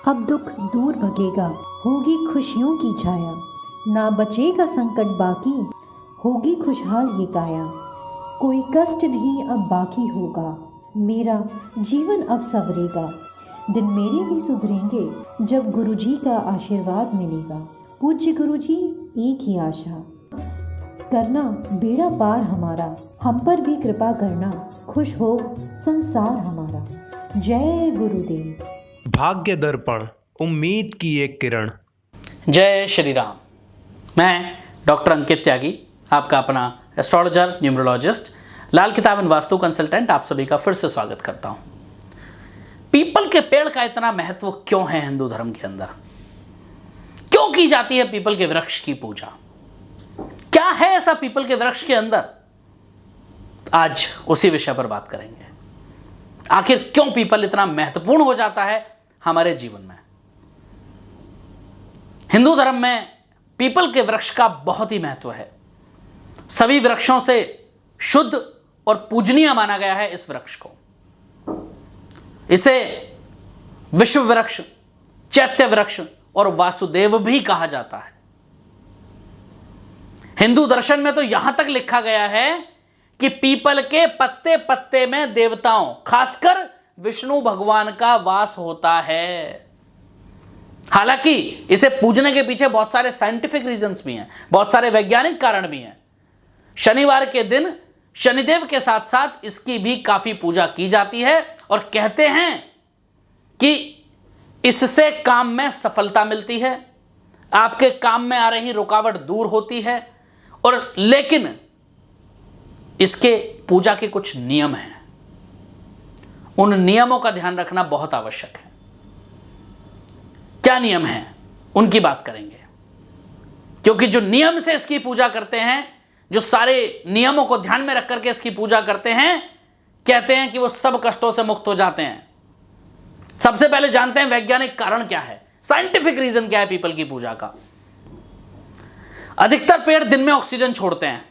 अब दुख दूर भगेगा, होगी खुशियों की छाया, ना बचेगा संकट बाकी, होगी खुशहाल ये काया। कोई कष्ट नहीं अब बाकी होगा, मेरा जीवन अब संवरेगा, दिन मेरे भी सुधरेंगे जब गुरुजी का आशीर्वाद मिलेगा। पूज्य गुरुजी एक ही आशा, करना बेड़ा पार हमारा, हम पर भी कृपा करना, खुश हो संसार हमारा। जय गुरुदेव। भाग्य दर्पण, उम्मीद की एक किरण। जय श्री राम। मैं डॉक्टर अंकित त्यागी, आपका अपना एस्ट्रोलॉजर, न्यूमरोलॉजिस्ट, लाल किताब एंड वास्तु कंसल्टेंट, आप सभी का फिर से स्वागत करता हूं। पीपल के पेड़ का इतना महत्व क्यों है हिंदू धर्म के अंदर? क्यों की जाती है पीपल के वृक्ष की पूजा? क्या है ऐसा पीपल के वृक्ष के अंदर? आज उसी विषय पर बात करेंगे। आखिर क्यों पीपल इतना महत्वपूर्ण हो जाता है हमारे जीवन में? हिंदू धर्म में पीपल के वृक्ष का बहुत ही महत्व है। सभी वृक्षों से शुद्ध और पूजनीय माना गया है इस वृक्ष को। इसे विश्व वृक्ष, चैत्य वृक्ष और वासुदेव भी कहा जाता है। हिंदू दर्शन में तो यहां तक लिखा गया है कि पीपल के पत्ते पत्ते में देवताओं, खासकर विष्णु भगवान का वास होता है। हालांकि इसे पूजने के पीछे बहुत सारे साइंटिफिक रीजंस भी हैं, बहुत सारे वैज्ञानिक कारण भी हैं। शनिवार के दिन शनिदेव के साथ साथ इसकी भी काफी पूजा की जाती है और कहते हैं कि इससे काम में सफलता मिलती है, आपके काम में आ रही रुकावट दूर होती है। और लेकिन इसके पूजा के कुछ नियम हैं, उन नियमों का ध्यान रखना बहुत आवश्यक है। क्या नियम हैं उनकी बात करेंगे, क्योंकि जो नियम से इसकी पूजा करते हैं, जो सारे नियमों को ध्यान में रख करके इसकी पूजा करते हैं, कहते हैं कि वो सब कष्टों से मुक्त हो जाते हैं। सबसे पहले जानते हैं वैज्ञानिक कारण क्या है, साइंटिफिक रीजन क्या है पीपल की पूजा का। अधिकतर पेड़ दिन में ऑक्सीजन छोड़ते हैं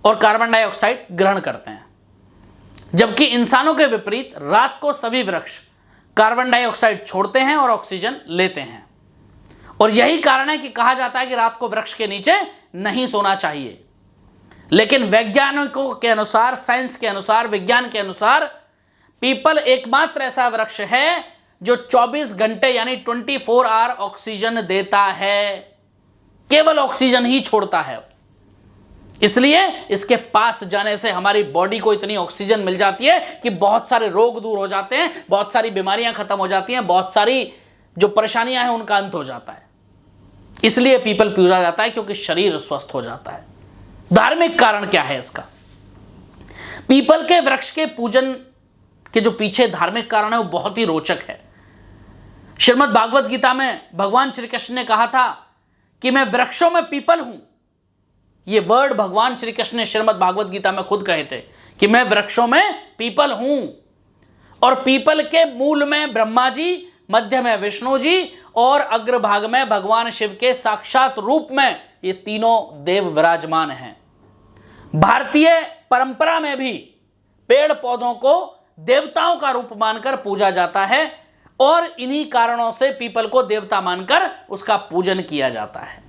और कार्बन डाइऑक्साइड ग्रहण करते हैं, जबकि इंसानों के विपरीत रात को सभी वृक्ष कार्बन डाइऑक्साइड छोड़ते हैं और ऑक्सीजन लेते हैं। और यही कारण है कि कहा जाता है कि रात को वृक्ष के नीचे नहीं सोना चाहिए। लेकिन वैज्ञानिकों के अनुसार, साइंस के अनुसार, विज्ञान के अनुसार, पीपल एकमात्र ऐसा वृक्ष है जो 24 घंटे यानी 24 आवर ऑक्सीजन देता है, केवल ऑक्सीजन ही छोड़ता है। इसलिए इसके पास जाने से हमारी बॉडी को इतनी ऑक्सीजन मिल जाती है कि बहुत सारे रोग दूर हो जाते हैं, बहुत सारी बीमारियां खत्म हो जाती हैं, बहुत सारी जो परेशानियां हैं उनका अंत हो जाता है। इसलिए पीपल पूजा जाता है, क्योंकि शरीर स्वस्थ हो जाता है। धार्मिक कारण क्या है इसका? पीपल के वृक्ष के पूजन के जो पीछे धार्मिक कारण है वो बहुत ही रोचक है। श्रीमद् भागवत गीता में भगवान श्री कृष्ण ने कहा था कि मैं वृक्षों में पीपल हूं। ये वर्ड भगवान श्री कृष्ण ने श्रीमद् भागवत गीता में खुद कहे थे कि मैं वृक्षों में पीपल हूं। और पीपल के मूल में ब्रह्मा जी, मध्य में विष्णु जी और अग्रभाग में भगवान शिव के साक्षात रूप में ये तीनों देव विराजमान हैं। भारतीय परंपरा में भी पेड़ पौधों को देवताओं का रूप मानकर पूजा जाता है और इन्हीं कारणों से पीपल को देवता मानकर उसका पूजन किया जाता है।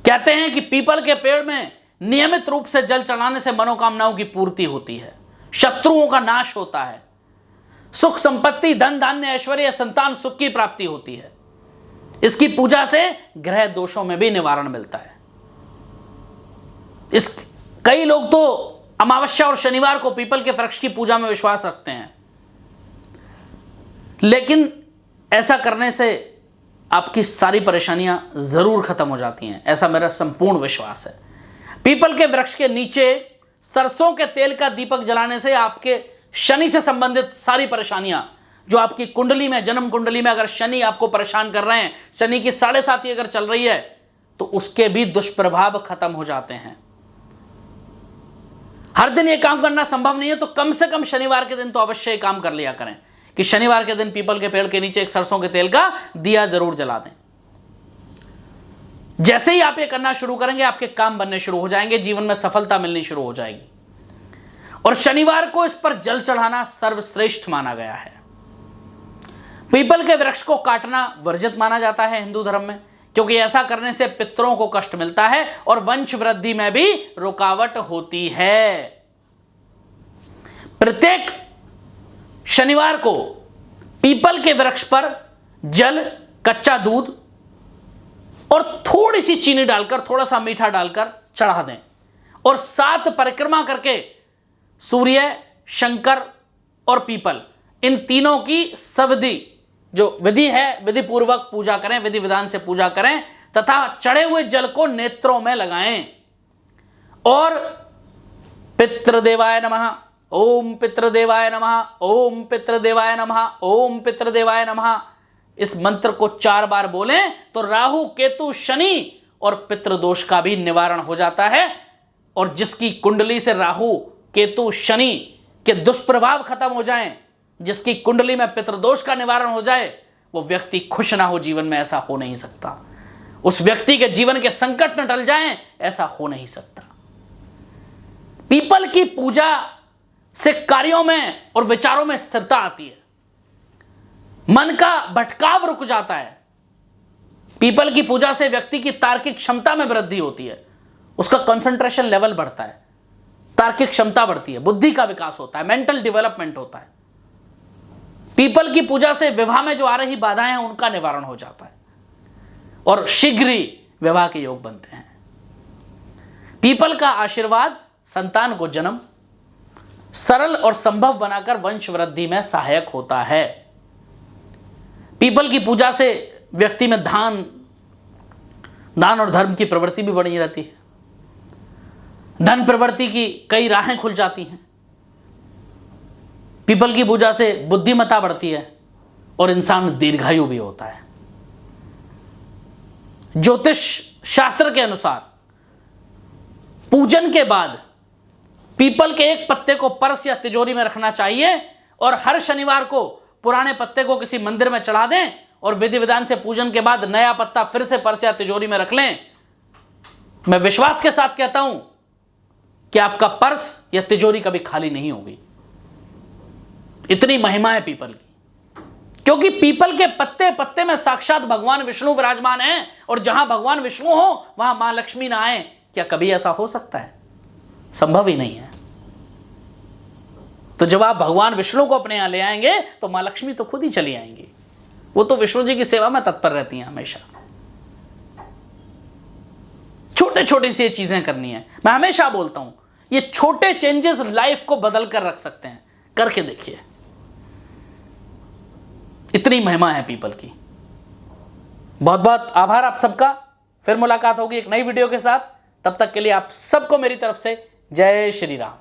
कहते हैं कि पीपल के पेड़ में नियमित रूप से जल चढ़ाने से मनोकामनाओं की पूर्ति होती है, शत्रुओं का नाश होता है, सुख संपत्ति, धन धान्य, ऐश्वर्य, संतान सुख की प्राप्ति होती है। इसकी पूजा से ग्रह दोषों में भी निवारण मिलता है। कई लोग तो अमावस्या और शनिवार को पीपल के वृक्ष की पूजा में विश्वास रखते हैं, लेकिन ऐसा करने से आपकी सारी परेशानियां जरूर खत्म हो जाती हैं, ऐसा मेरा संपूर्ण विश्वास है। पीपल के वृक्ष के नीचे सरसों के तेल का दीपक जलाने से आपके शनि से संबंधित सारी परेशानियां, जो आपकी कुंडली में, जन्म कुंडली में अगर शनि आपको परेशान कर रहे हैं, शनि की 7.5 अगर चल रही है, तो उसके भी दुष्प्रभाव खत्म हो जाते हैं। हर दिन ये काम करना संभव नहीं है, तो कम से कम शनिवार के दिन तो अवश्य ये काम कर लिया करें कि शनिवार के दिन पीपल के पेड़ के नीचे एक सरसों के तेल का दिया जरूर जला दें। जैसे ही आप ये करना शुरू करेंगे, आपके काम बनने शुरू हो जाएंगे, जीवन में सफलता मिलनी शुरू हो जाएगी। और शनिवार को इस पर जल चढ़ाना सर्वश्रेष्ठ माना गया है। पीपल के वृक्ष को काटना वर्जित माना जाता है हिंदू धर्म में, क्योंकि ऐसा करने से पितरों को कष्ट मिलता है और वंश वृद्धि में भी रुकावट होती है। प्रत्येक शनिवार को पीपल के वृक्ष पर जल, कच्चा दूध और थोड़ी सी चीनी डालकर, थोड़ा सा मीठा डालकर चढ़ा दें और 7 परिक्रमा करके सूर्य, शंकर और पीपल, इन तीनों की सविधि जो विधि है, विधि पूर्वक पूजा करें, विधि विधान से पूजा करें तथा चढ़े हुए जल को नेत्रों में लगाएं और पितृदेवाय नमः, ओम पितृदेवाय नमः, ओम पितृदेवाय नमः, ओम पितृदेवाय नमः, इस मंत्र को 4 बार बोलें तो राहु, केतु, शनि और पितृदोष का भी निवारण हो जाता है। और जिसकी कुंडली से राहु, केतु, शनि के दुष्प्रभाव खत्म हो जाएं, जिसकी कुंडली में पितृदोष का निवारण हो जाए, वो व्यक्ति खुश ना हो जीवन में, ऐसा हो नहीं सकता। उस व्यक्ति के जीवन के संकट न टल जाएं, ऐसा हो नहीं सकता। पीपल की पूजा से कार्यों में और विचारों में स्थिरता आती है, मन का भटकाव रुक जाता है। पीपल की पूजा से व्यक्ति की तार्किक क्षमता में वृद्धि होती है, उसका कंसंट्रेशन लेवल बढ़ता है, तार्किक क्षमता बढ़ती है, बुद्धि का विकास होता है, मेंटल डेवलपमेंट होता है। पीपल की पूजा से विवाह में जो आ रही बाधाएं हैं उनका निवारण हो जाता है और शीघ्र ही विवाह के योग बनते हैं। पीपल का आशीर्वाद संतान को जन्म सरल और संभव बनाकर वंश वृद्धि में सहायक होता है। पीपल की पूजा से व्यक्ति में दान और धर्म की प्रवृत्ति भी बनी रहती है। धन प्रवृत्ति की कई राहें खुल जाती हैं। पीपल की पूजा से बुद्धिमत्ता बढ़ती है और इंसान दीर्घायु भी होता है। ज्योतिष शास्त्र के अनुसार पूजन के बाद पीपल के एक पत्ते को पर्स या तिजोरी में रखना चाहिए और हर शनिवार को पुराने पत्ते को किसी मंदिर में चढ़ा दें और विधि विधान से पूजन के बाद नया पत्ता फिर से पर्स या तिजोरी में रख लें। मैं विश्वास के साथ कहता हूं कि आपका पर्स या तिजोरी कभी खाली नहीं होगी। इतनी महिमा है पीपल की, क्योंकि पीपल के पत्ते पत्ते में साक्षात भगवान विष्णु विराजमान हैं और जहां भगवान विष्णु हो वहां मां लक्ष्मी ना आए। क्या कभी ऐसा हो सकता है? संभव ही नहीं है। तो जब आप भगवान विष्णु को अपने यहां ले आएंगे तो मां लक्ष्मी तो खुद ही चली आएंगी। वो तो विष्णु जी की सेवा में तत्पर रहती हैं हमेशा। छोटे छोटे सी चीजें करनी है। मैं हमेशा बोलता हूं ये छोटे चेंजेस लाइफ को बदल कर रख सकते हैं। करके देखिए, इतनी महिमा है पीपल की। बहुत बहुत आभार आप सबका। फिर मुलाकात होगी एक नई वीडियो के साथ। तब तक के लिए आप सबको मेरी तरफ से जय श्री राम।